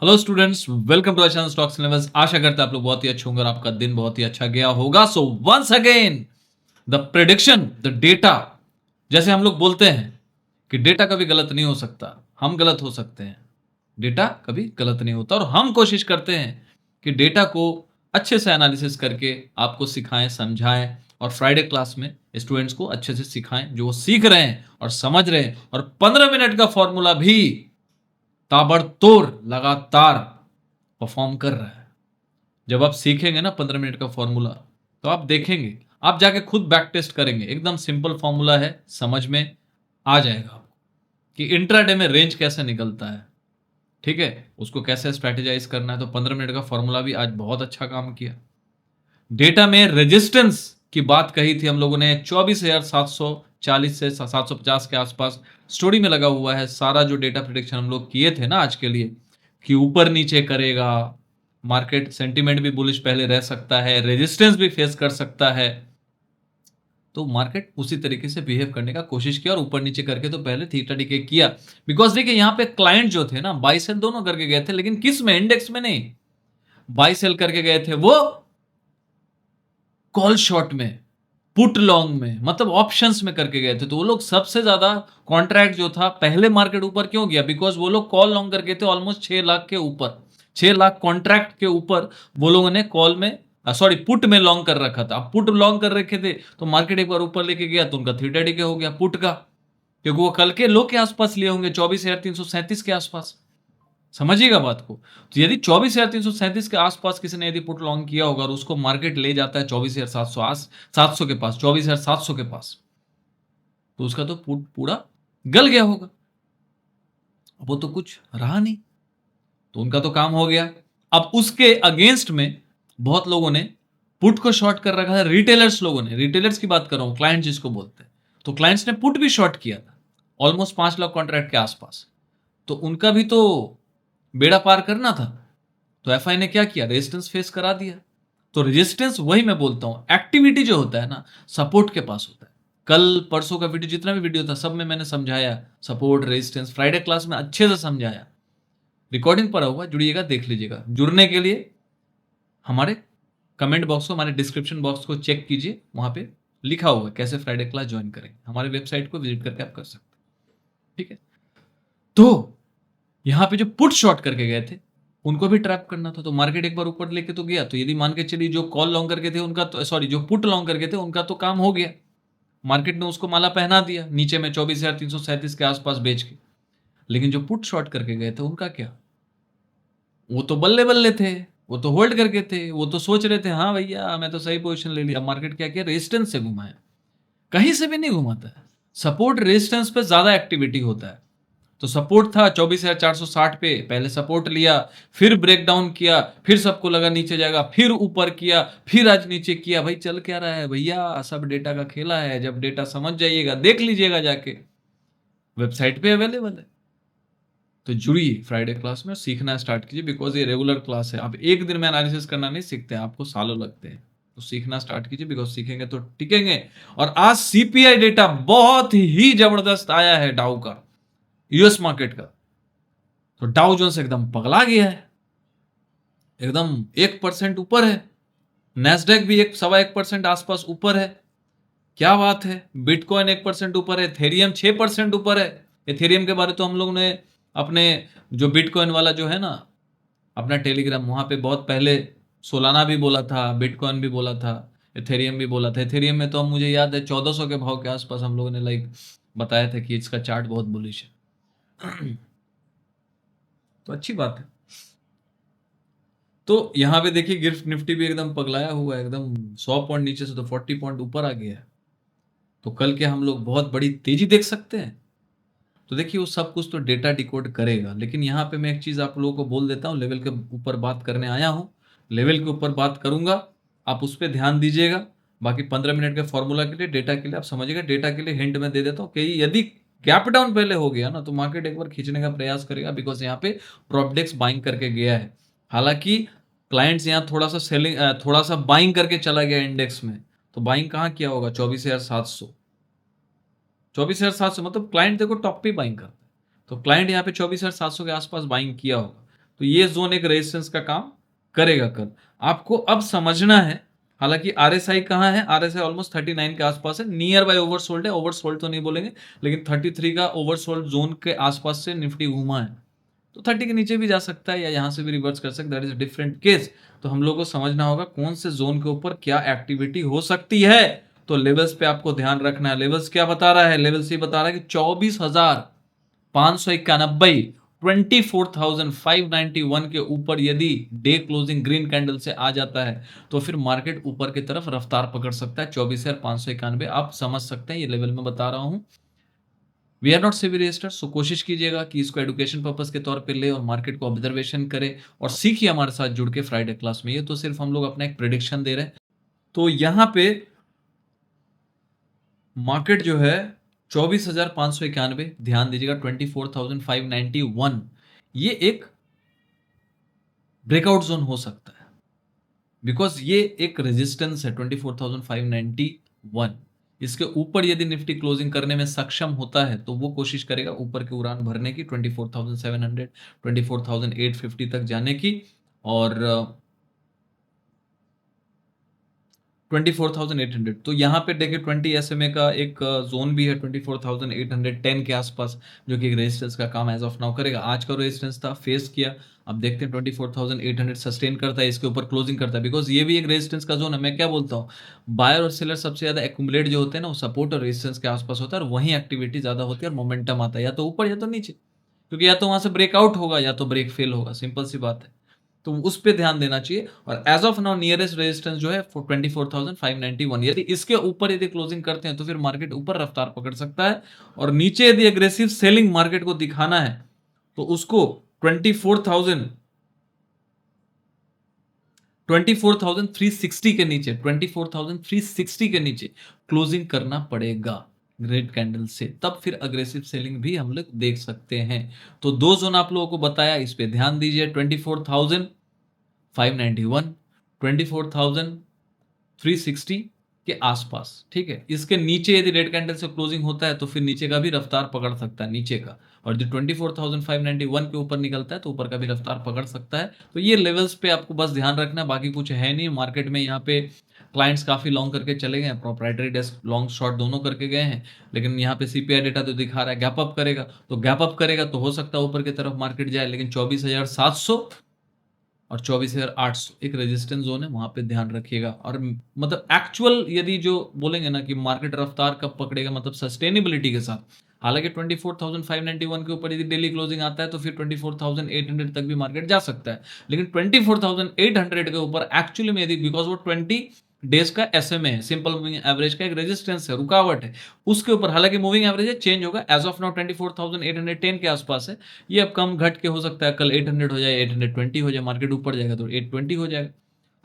Hello students, welcome to channel stocks syllabus. आशा करते हैं आप लोग बहुत ही अच्छे होंगे और आपका दिन बहुत ही अच्छा गया होगा। So once again the prediction, the data, जैसे हम लोग बोलते हैं कि डेटा कभी गलत नहीं हो सकता, हम गलत हो सकते हैं। डेटा कभी गलत नहीं होता और हम कोशिश करते हैं कि डेटा को अच्छे से एनालिसिस करके आपको सिखाएं, समझाएं और फ्राइडे क्लास में स्टूडेंट्स को अच्छे से सिखाएं जो वो सीख रहे हैं और समझ रहे हैं। और 15 मिनट का फॉर्मूला भी ताबड़तोड़ लगातार परफॉर्म कर रहा है। जब आप सीखेंगे ना 15 मिनट का फॉर्मूला, तो आप देखेंगे, आप जाके खुद बैक टेस्ट करेंगे। एकदम सिंपल फॉर्मूला है, समझ में आ जाएगा आपको कि इंट्राडे में रेंज कैसे निकलता है। ठीक है, उसको कैसे स्ट्रेटेजाइज करना है। तो 15 मिनट का फॉर्मूला भी आज बहुत अच्छा काम किया। डेटा में रेजिस्टेंस की बात कही थी हम लोगों ने, 24,740 से 750 के आसपास स्टोरी में लगा हुआ है। सारा जो डेटा प्रिडिक्शन हम लोग किए थे ना आज के लिए, कि ऊपर नीचे करेगा, मार्केट सेंटीमेंट भी बुलिश पहले रह सकता है, रेजिस्टेंस भी फेस कर सकता है, तो मार्केट उसी तरीके से बिहेव करने का कोशिश किया और ऊपर नीचे करके तो पहले थीटा डीके किया। बिकॉज देखिए यहाँ पे क्लाइंट जो थे ना, बाई सेल दोनों करके गए थे, लेकिन किस में? इंडेक्स में नहीं। बाई सेल करके गए थे वो कॉल शॉर्ट में, पुट लॉन्ग में, मतलब ऑप्शंस में करके गए थे। तो वो लोग सबसे ज्यादा कॉन्ट्रैक्ट जो था, पहले मार्केट ऊपर क्यों गया? बिकॉज वो लोग कॉल लॉन्ग करके थे ऑलमोस्ट 6 लाख के ऊपर, 6 लाख कॉन्ट्रैक्ट के ऊपर वो लोगों ने कॉल में, सॉरी पुट में लॉन्ग कर रखा था। अब पुट लॉन्ग कर रखे थे तो मार्केट एक बार ऊपर लेके गया तो उनका थीटा डीके हो गया पुट का, क्योंकि वो कल के लो के आसपास लिए होंगे 24,337 के आसपास। समझिएगा बात को। तो यदि 24,337 के आसपास किसी ने यदि पुट लॉन्ग किया होगा और उसको मार्केट ले जाता है 24,700 700 के पास, 24,700 के पास, तो उसका तो पुट पूरा गल गया होगा। वो तो कुछ रहा नहीं, तो उनका तो काम हो गया। अब उसके अगेंस्ट में बहुत लोगों ने पुट को शॉर्ट कर रखा है। रिटेलर्स लोगों ने, रिटेलर्स की बात कर रहा हूं, क्लाइंट जिसको बोलते हैं, तो क्लाइंट्स ने पुट भी शॉर्ट किया था ऑलमोस्ट 5 लाख कॉन्ट्रैक्ट के आसपास। तो उनका भी तो बेड़ा पार करना था। तो एफआई ने क्या किया? रेजिस्टेंस फेस करा दिया। तो रेजिस्टेंस, वही मैं बोलता हूं, एक्टिविटी जो होता है ना, सपोर्ट के पास होता है। कल परसों का वीडियो, जितना भी वीडियो था, सब में मैंने समझाया सपोर्ट रेजिस्टेंस। फ्राइडे क्लास में अच्छे से समझाया, रिकॉर्डिंग पड़ा हुआ, जुड़िएगा, देख लीजिएगा। जुड़ने के लिए हमारे कमेंट बॉक्स को, हमारे डिस्क्रिप्शन बॉक्स को चेक कीजिए, वहां पे लिखा हुआ है कैसे फ्राइडे क्लास ज्वाइन करेंगे। हमारे वेबसाइट को विजिट करके आप कर सकते हैं। ठीक है, तो यहां पे जो पुट शॉर्ट करके गए थे उनको भी ट्रैप करना था। तो मार्केट एक बार ऊपर लेके तो गया, तो यदि मान के चलिए जो कॉल लॉन्ग करके थे उनका तो, सॉरी, जो पुट लॉन्ग करके थे उनका तो काम हो गया। मार्केट ने उसको माला पहना दिया नीचे में 24,337 के आसपास बेच के। लेकिन जो पुट शॉर्ट करके गए थे उनका क्या? वो तो बल्ले बल्ले थे, वो तो होल्ड करके थे, वो तो सोच रहे थे हाँ भैया मैं तो सही पोजीशन ले लिया। मार्केट क्या किया? रेजिस्टेंस से घुमाया, कहीं से भी नहीं घुमाता है। सपोर्ट रेजिस्टेंस पे ज्यादा एक्टिविटी होता है। तो सपोर्ट था 24,460 पे, पहले सपोर्ट लिया, फिर ब्रेकडाउन किया, फिर सबको लगा नीचे जाएगा, फिर ऊपर किया, फिर आज नीचे किया। भाई चल क्या रहा है भैया? सब डेटा का खेला है। जब डेटा समझ जाइएगा, देख लीजिएगा, जाके वेबसाइट पे अवेलेबल है। तो जुड़िए फ्राइडे क्लास में, सीखना स्टार्ट कीजिए। बिकॉज ये रेगुलर क्लास है, आप एक दिन में एनालिसिस करना नहीं सीखते हैं, आपको सालों लगते हैं। तो सीखना स्टार्ट कीजिए, बिकॉज सीखेंगे तो टिकेंगे। और आज सीपीआई डेटा बहुत ही जबरदस्त आया है डाउ का, यूएस मार्केट का। तो डाउ जोन्स एकदम पगला गया है, एकदम 1% ऊपर है। नेस्डेक भी 1.25% आसपास ऊपर है। क्या बात है! बिटकॉइन 1% ऊपर है, एथेरियम 6% ऊपर है। एथेरियम के बारे तो हम लोगों ने अपने, जो बिटकॉइन वाला जो है ना, अपना टेलीग्राम, वहां पे बहुत पहले सोलाना भी बोला था, बिटकॉइन भी बोला था, एथेरियम भी बोला था। एथेरियम में तो हम, मुझे याद है 1400 के भाव के आसपास हम लोगों ने लाइक बताया था कि इसका चार्ट बहुत बुलिश है। तो अच्छी बात है। तो यहां पे देखिए गिफ्ट निफ्टी भी एकदम पगलाया हुआ है, एकदम 100 पॉइंट नीचे से तो 40 पॉइंट ऊपर आ गया है। तो कल के हम लोग बहुत बड़ी तेजी देख सकते हैं। तो देखिए वो सब कुछ तो डेटा डिकोड करेगा, लेकिन यहाँ पे मैं एक चीज आप लोगों को बोल देता हूँ, लेवल के ऊपर बात करने आया हूँ, लेवल के ऊपर बात करूंगा, आप उस पर ध्यान दीजिएगा। बाकी 15 मिनट के फॉर्मूला के लिए, डेटा के लिए आप समझिएगा। डेटा के लिए हिंट में दे देता हूँ कि यदि गैप डाउन पहले हो गया ना, तो मार्केट एक बार खींचने का प्रयास करेगा, बिकॉज यहाँ पे प्रोपडेक्स बाइंग करके गया है। हालांकि क्लाइंट्स यहाँ थोड़ा सा सेलिंग, थोड़ा सा बाइंग करके चला गया इंडेक्स में। तो बाइंग कहाँ किया होगा? 24,700, 24,700, मतलब क्लाइंट देखो टॉप पे बाइंग करता है। तो क्लाइंट यहाँ पे 24,700 के आसपास बाइंग किया होगा। तो ये जोन एक रेजिस्टेंस का काम करेगा कल। आपको अब समझना है, हालांकि आरएसआई कहाँ है, आरएसआई ऑलमोस्ट 39 के आसपास है, नियर बाय ओवरसोल्ड है, ओवरसोल्ड तो नहीं बोलेंगे, लेकिन 33 का ओवरसोल्ड जोन के आसपास से निफ्टी घूमा है, तो 30 के नीचे भी जा सकता है या यहां से भी रिवर्स कर सकता है, दैट इज डिफरेंट केस। तो हम लोग को समझना होगा कौन से जोन के ऊपर क्या एक्टिविटी हो सकती है। तो लेवल्स पे आपको ध्यान रखना है। लेवल्स क्या बता रहा है, लेवल्स ये बता रहा है कि 24,591 24,591 के ऊपर यदि डे क्लोजिंग ग्रीन कैंडल से आ जाता है तो फिर मार्केट ऊपर की तरफ रफ्तार पकड़ सकता है। 24,591 आप समझ सकते हैं, ये लेवल में बता रहा हूं। We are not SEBI registered, so कोशिश कीजिएगा कि इसको एजुकेशन पर्पस के तौर पे ले और मार्केट को ऑब्जर्वेशन करे और सीखिए हमारे साथ जुड़ के फ्राइडे क्लास में। ये तो सिर्फ हम लोग अपना एक प्रिडिक्शन दे रहे हैं। तो यहां पे मार्केट जो है 24,591, ध्यान दीजिएगा 24,591, ये एक ब्रेकआउट जोन हो सकता है बिकॉज ये एक रेजिस्टेंस है 24,591। इसके ऊपर यदि निफ्टी क्लोजिंग करने में सक्षम होता है तो वो कोशिश करेगा ऊपर की उड़ान भरने की, 24,700 24,850 तक जाने की, और 24,800। तो यहाँ पे देखिए 20 SMA का एक जोन भी है 24,810 के आसपास, जो कि एक रेजिस्टेंस का काम एज ऑफ नाउ करेगा। आज का रेजिस्टेंस था, फेस किया, अब देखते हैं 24,800 सस्टेन करता है, इसके ऊपर क्लोजिंग करता है, बिकॉज ये भी एक रेजिस्टेंस का जोन है। मैं क्या बोलता हूँ, बायर और सेलर सबसे ज्यादा एक्यूमुलेट जो होते हैं ना, वो सपोर्ट और रेजिस्टेंस के आसपास होता है, और वहीं एक्टिविटी ज्यादा होती है और मोमेंटम आता है, या तो ऊपर या तो नीचे, क्योंकि या तो वहां से ब्रेकआउट होगा या तो ब्रेक फेल होगा, सिंपल सी बात है। तो उस पे ध्यान देना चाहिए। और as of now nearest resistance जो है 24,591, यदि इसके ऊपर यदि क्लोजिंग करते हैं तो फिर मार्केट ऊपर रफ्तार पकड़ सकता है, और नीचे यदि एग्रेसिव सेलिंग मार्केट को दिखाना है तो उसको 24,360 के नीचे, 24,360 के नीचे क्लोजिंग करना पड़ेगा रेड कैंडल से, तब फिर अग्रेसिव सेलिंग भी हम लोग देख सकते हैं। तो दो जोन आप लोगों को बताया, इस पे ध्यान दीजिए, 24,591, 24,360 के आसपास, ठीक है। इसके नीचे यदि रेड कैंडल से क्लोजिंग होता है तो फिर नीचे का भी रफ्तार पकड़ सकता है, नीचे का, और जो 24,591 के ऊपर निकलता है तो ऊपर का भी रफ्तार पकड़ सकता है। तो ये लेवल्स पे आपको बस ध्यान रखना है, बाकी कुछ है नहीं मार्केट में। यहाँ पे क्लाइंट्स काफी लॉन्ग करके चले गए, प्रोप्राइटरी डेस्क लॉन्ग शॉर्ट दोनों करके गए हैं, लेकिन यहाँ पे सीपीआई डेटा तो दिखा रहा है गैप अप करेगा, तो गैप अप करेगा तो हो सकता है ऊपर की तरफ मार्केट जाए, लेकिन 24,700 और 24,800 एक रेजिस्टेंस जोन है, वहां पे ध्यान रखिएगा। और मतलब एक्चुअल यदि जो बोलेंगे ना कि मार्केट रफ्तार कब पकड़ेगा, मतलब सस्टेनेबिलिटी के साथ, हालांकि 24,591 के ऊपर यदि डेली क्लोजिंग आता है तो फिर 24,800 तक भी मार्केट जा सकता है, लेकिन 24,800 के ऊपर एक्चुअली में यदि, बिकॉज वो 20 डेज का एसएमए है, सिंपल मूविंग एवरेज का एक रेजिस्टेंस है, रुकावट है, उसके ऊपर, हालांकि मूविंग एवरेज है, चेंज होगा, एज ऑफ नाउ 24,810 के आसपास है, ये अब कम घट के हो सकता है, कल 800 हो जाए, 820 हो जाए, मार्केट ऊपर जाएगा तो 820 हो जाएगा।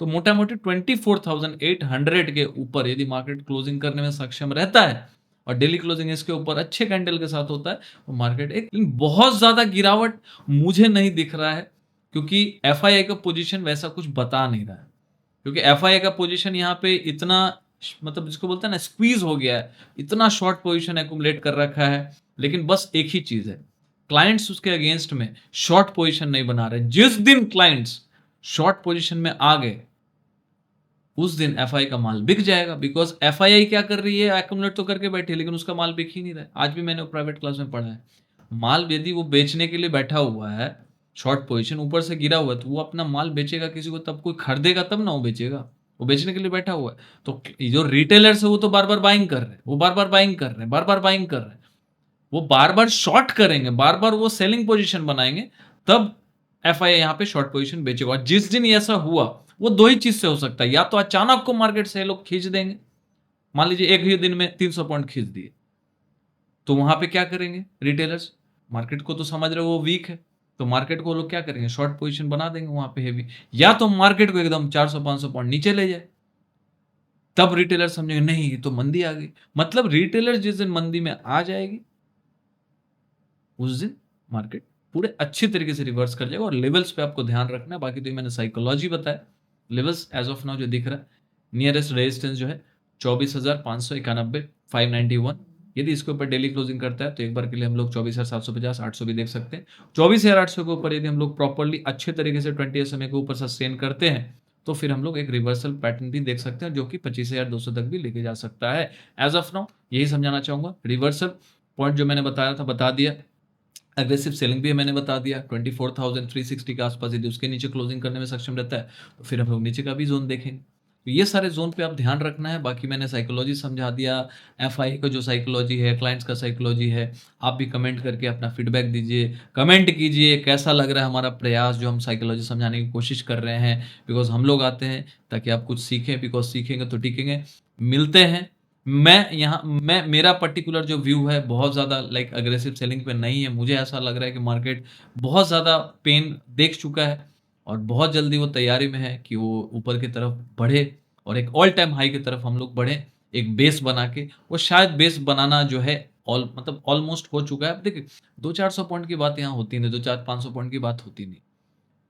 तो मोटा मोटी 24,800 के ऊपर यदि मार्केट क्लोजिंग करने में सक्षम रहता है और डेली क्लोजिंग इसके ऊपर अच्छे कैंडल के साथ होता है, तो मार्केट एक, लेकिन बहुत ज्यादा गिरावट मुझे नहीं दिख रहा है, क्योंकि एफआईआई का पोजीशन वैसा कुछ बता नहीं रहा है, क्योंकि एफआईआई का पोजीशन यहाँ पे इतना, मतलब जिसको बोलते हैं ना, स्क्वीज हो गया है, इतना शॉर्ट पोजीशन एक्यूमुलेट कर रखा है, लेकिन बस एक ही चीज है, क्लाइंट्स उसके अगेंस्ट में शॉर्ट पोजीशन नहीं बना रहे। जिस दिन क्लाइंट्स शॉर्ट पोजीशन में आ गए उस दिन एफआई का माल बिक जाएगा, बिकॉज एफआईआई क्या कर रही है, एक्यूमुलेट तो करके बैठी है, लेकिन उसका माल बिक ही नहीं रहा है। आज भी मैंने प्राइवेट क्लास में पढ़ा है, माल यदि वो बेचने के लिए बैठा हुआ है, शॉर्ट पोजीशन ऊपर से गिरा हुआ है, तो वो अपना माल बेचेगा किसी को, तब कोई खरीदेगा तब ना वो बेचेगा, वो बेचने के लिए बैठा हुआ है। तो जो रिटेलर्स है वो तो बार बार बाइंग कर रहे हैं, वो बार बार बाइंग कर रहे हैं, बार बार बाइंग कर रहे हैं, वो बार बार शॉर्ट करेंगे, बार बार वो सेलिंग पोजीशन बनाएंगे, तब एफआईआई यहाँ पे शॉर्ट पोजीशन बेचेगा। और जिस दिन ऐसा हुआ, वो दो ही चीज से हो सकता है, या तो अचानक को मार्केट से लोग खींच देंगे, मान लीजिए एक ही दिन में 300 पॉइंट खींच दिए, तो वहां पे क्या करेंगे रिटेलर्स, मार्केट को तो समझ रहे वो वीक है, तो मार्केट को लोग क्या करेंगे, शॉर्ट पोजीशन बना देंगे वहां पे हेवी, या तो मार्केट को एकदम 400-500 पॉइंट नीचे ले जाए, तब रिटेलर समझेंगे नहीं ये तो मंदी आ गई। मतलब रिटेलर जिस दिन मंदी में आ जाएगी उस दिन मार्केट पूरे अच्छी तरीके से रिवर्स कर जाएगा। और लेवल्स पे आपको ध्यान रखना है, बाकी तो मैंने साइकोलॉजी बताया। लेवल्स एज ऑफ नाउ जो दिख रहा है, नियरेस्ट रेजिस्टेंस जो है 24,591, 591, यदि इसके ऊपर डेली क्लोजिंग करता है तो एक बार के लिए हम लोग 24,750 800 भी देख सकते हैं। 24,800 के ऊपर यदि हम लोग प्रॉपर्ली अच्छे तरीके से 20 SMA के ऊपर सस्टेन करते हैं तो फिर हम लोग एक रिवर्सल पैटर्न भी देख सकते हैं जो कि 25,200 तक भी लेके जा सकता है। एज ऑफ नाउ यही समझाना चाहूंगा। रिवर्सल पॉइंट जो मैंने बताया था बता दिया, एग्रेसिव सेलिंग भी मैंने बता दिया। 24,360 के आसपास यदि उसके नीचे क्लोजिंग करने में सक्षम रहता है तो फिर हम लोग नीचे का भी जोन देखेंगे। तो ये सारे जोन पे आप ध्यान रखना है। बाकी मैंने साइकोलॉजी समझा दिया, एफआई का जो साइकोलॉजी है, क्लाइंट्स का साइकोलॉजी है। आप भी कमेंट करके अपना फीडबैक दीजिए, कमेंट कीजिए कैसा लग रहा है हमारा प्रयास जो हम साइकोलॉजी समझाने की कोशिश कर रहे हैं। बिकॉज हम लोग आते हैं ताकि आप कुछ सीखें, बिकॉज सीखेंगे तो टिकेंगे। मिलते हैं। मैं मेरा पर्टिकुलर जो व्यू है बहुत ज़्यादा लाइक अग्रेसिव सेलिंग पे नहीं है। मुझे ऐसा लग रहा है कि मार्केट बहुत ज़्यादा पेन देख चुका है और बहुत जल्दी वो तैयारी में है कि वो ऊपर की तरफ बढ़े और एक ऑल टाइम हाई की तरफ हम लोग बढ़े, एक बेस बना के। वो शायद बेस बनाना जो है मतलब ऑलमोस्ट हो चुका है। अब देखिए 200-400 पॉइंट की बात यहाँ होती नहीं, 200-500 पॉइंट की बात होती नहीं,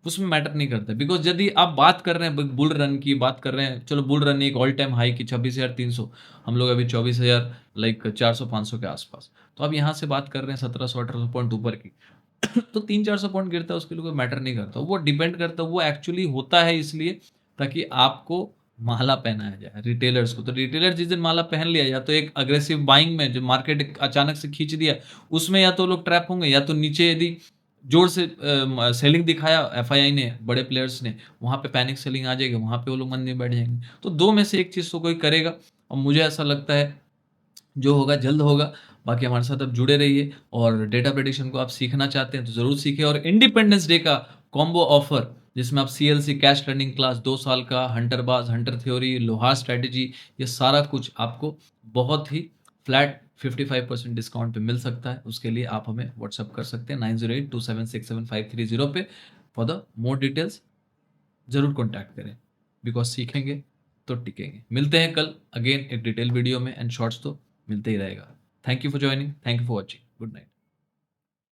उसमें मैटर नहीं करता। बिकॉज यदि आप बात कर रहे हैं बुल रन की, बात कर रहे हैं, चलो बुल रन एक ऑल टाइम हाई की 26,300, हम लोग अभी 24,000 लाइक 400-500 के आसपास, तो अब यहाँ से बात कर रहे हैं 1700-1800 पॉइंट ऊपर की तो 300-400 पॉइंट गिरता है उसके लिए कोई मैटर नहीं करता। वो डिपेंड करता है, वो एक्चुअली होता है इसलिए ताकि आपको माला पहनाया जाए रिटेलर्स को। तो रिटेलर जिस दिन माला पहन लिया, या तो एक अग्रेसिव बाइंग में जो मार्केट अचानक से खींच दिया उसमें या तो लोग ट्रैप होंगे, या तो नीचे यदि जोर से सेलिंग दिखाया एफआईआई ने, बड़े प्लेयर्स ने, वहाँ पे पैनिक सेलिंग आ जाएगी, वहाँ पे वो लोग मंदी में बैठ जाएंगे। तो दो में से एक चीज़ तो कोई करेगा और मुझे ऐसा लगता है जो होगा जल्द होगा। बाकी हमारे साथ अब जुड़े रहिए और डेटा प्रेडिक्शन को आप सीखना चाहते हैं तो ज़रूर सीखें। और इंडिपेंडेंस डे का कॉम्बो ऑफर जिसमें आप सीएलसी कैश लर्निंग क्लास 2 साल का, हंटरबाज, हंटर थ्योरी, लोहार स्ट्रैटेजी, ये सारा कुछ आपको बहुत ही फ्लैट 55% डिस्काउंट पे मिल सकता है। उसके लिए आप हमें व्हाट्सअप कर सकते हैं 9082767530 पे। फॉर द मोर डिटेल्स ज़रूर कॉन्टैक्ट करें, बिकॉज सीखेंगे तो टिकेंगे। मिलते हैं कल अगेन एक डिटेल वीडियो में, एंड शॉर्ट्स तो मिलते ही रहेगा। Thank you for joining, thank you for watching, good night.